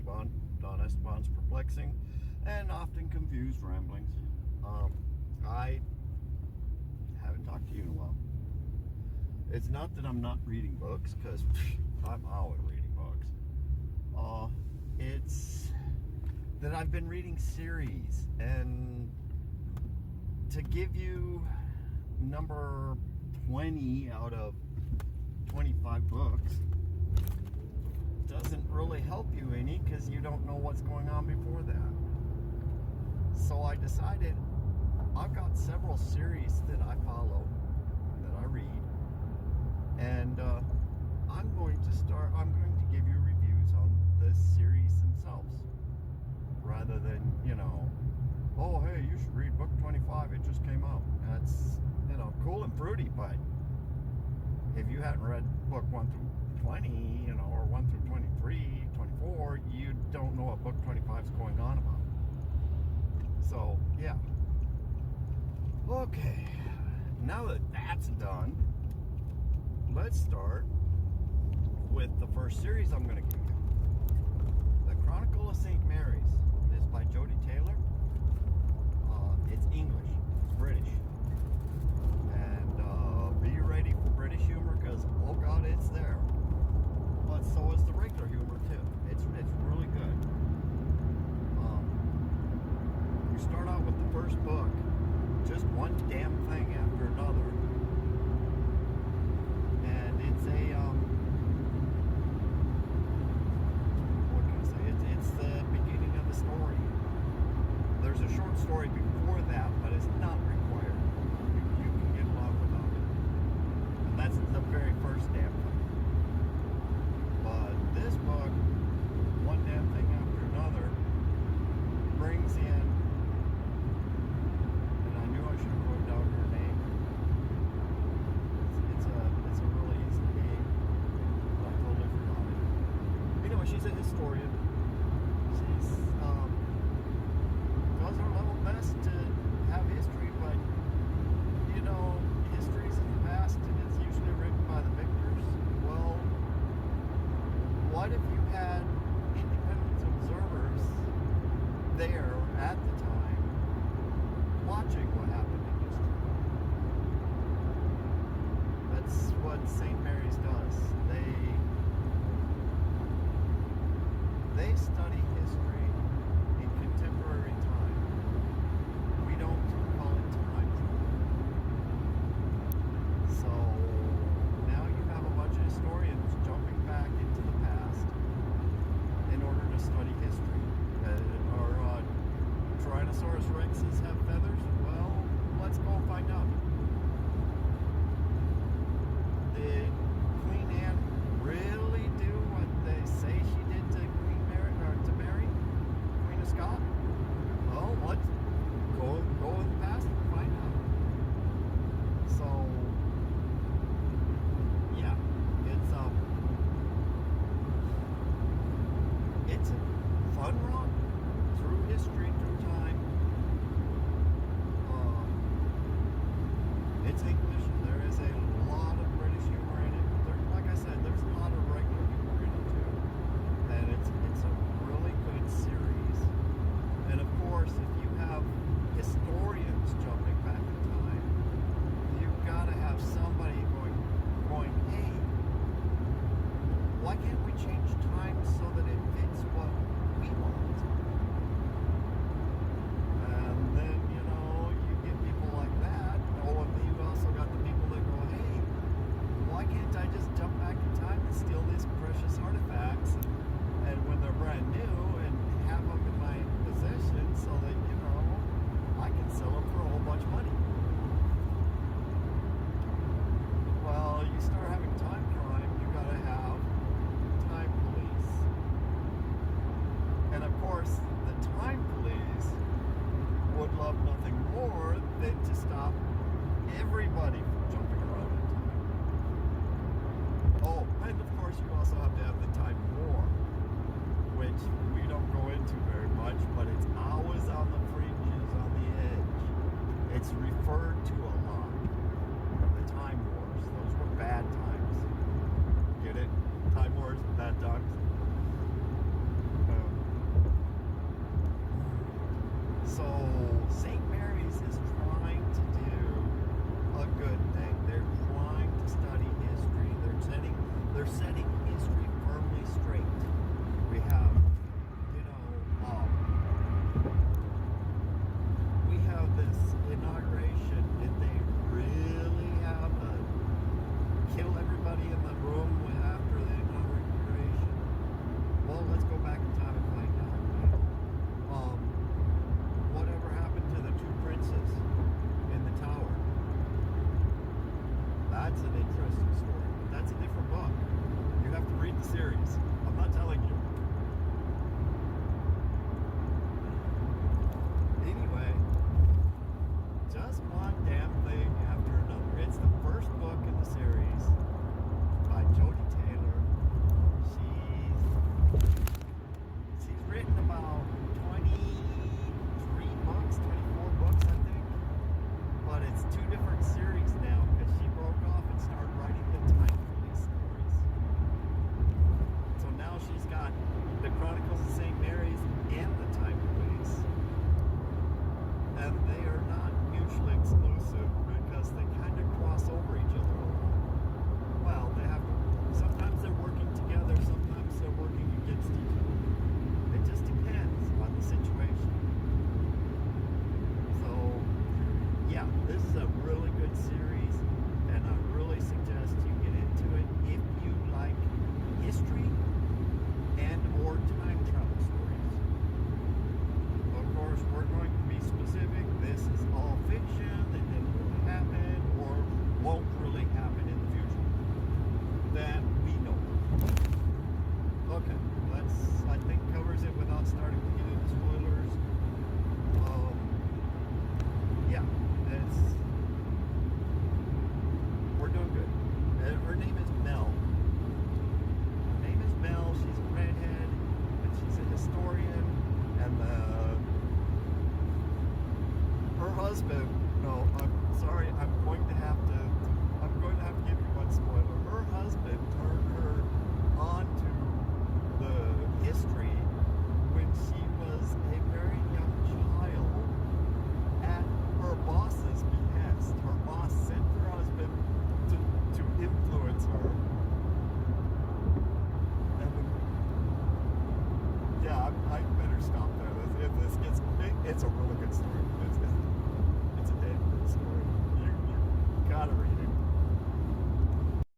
Don Esteban's perplexing and often confused ramblings. I haven't talked to you in a while. It's not that I'm not reading books, because I'm always reading books. It's that I've been reading series, and to give you number 20 out of 25 books doesn't really help you any, because you don't know what's going on before that. So I decided I've got several series that I follow, that I read, and I'm going to give you reviews on the series themselves, rather than, oh, hey, you should read book 25, it just came out. That's, cool and fruity, but if you hadn't read book 1 through 20, or 1 through 23, 24, you don't know what book 25 is going on about. So, yeah. Okay, now that that's done, let's start with the first series I'm going to give you. The Chronicles of St. Mary's. It's by Jodi Taylor. It's English. It's British. And be ready for British humor, because, oh God, it's there. But so is the regular humor, too. It's really good. We start out with the first book. Just one damn thing after another. And it's what can I say? It's the beginning of the story. There's a short story before that, but it's not required. You can get along without it. And that's the very first damn thing. But this book, one damn thing after another, brings in, and I knew I should have wrote down her name. It's a really easy name, but I totally forgot it. Anyway, she's a historian. She's does her level best to have history, but history's in the past and it's usually written by the victors. Well, what if you had independent observers there at the time watching what happened in history? That's what St. Mary's does. They study history in contemporary time. We don't call it time travel. So now you have a bunch of historians jumping back into the past in order to study history. Our Tyrannosaurus Rexes have feathers? Well, let's go find out. Did Queen Anne really do what they say she did to Mary, Queen of Scots? Well, let's go in the past and find out. So, yeah, it's a fun run through history, through time. It's English, and there is a lot of British humor in it. Like I said, there's a lot of regular humor in it too. And it's a really good series. And of course, if you have historians jumping back in time, you've got to have somebody going, hey, why can't we change time so that it fits what we want? And then, you get people like that. Oh, and you also got the people that go, hey, why can't I just jump back in time and steal these precious artifacts and when they're brand new and have them in my possession so that, I can sell them for a whole bunch of money? Well, you start having time crime, you gotta have time police. And of course, the time police would love nothing more than to stop everybody from jumping around in time. Oh, and of course you also have to have the time war, which we don't go into very much, but it's always on the fringes, on the edge. It's referred to a lot. The time wars, those were bad times. Get it? Time wars, bad times. St. Mary's is trying to do a good thing. They're trying to study history. They're setting history firmly straight. We have, we have this inauguration. Did they really have a kill everybody in the room after the inauguration? Well, let's go back in time and find out. Whatever happened to the two princes in the tower? That's an interesting story, but that's a different book. You have to read the series. I'm not telling you. Anyway, just one damn thing after another. It's the first book in the series by Jodi Taylor. She's written about 23 books, 24 books, I think. But it's two different series now because she broke off and started writing the time police stories. So now she's got the Chronicles of St. Mary's and the time police. And they are not mutually exclusive because they kind of cross over each other a lot. Well, they have to, sometimes they're working together, sometimes they're working against each other. It just depends on the situation. So, yeah, this is a really good series, and I really suggest you get into it if you like history and or time travel stories. Of course, we're going to be specific. This is all fiction that didn't really happen or won't really happen in the future that we know of. Okay, that's, I think, covers it without starting to get into spoilers. Yeah, we're doing good. Her name is Mel. She's a redhead, and she's a historian, and her husband, no, I'm sorry, I'm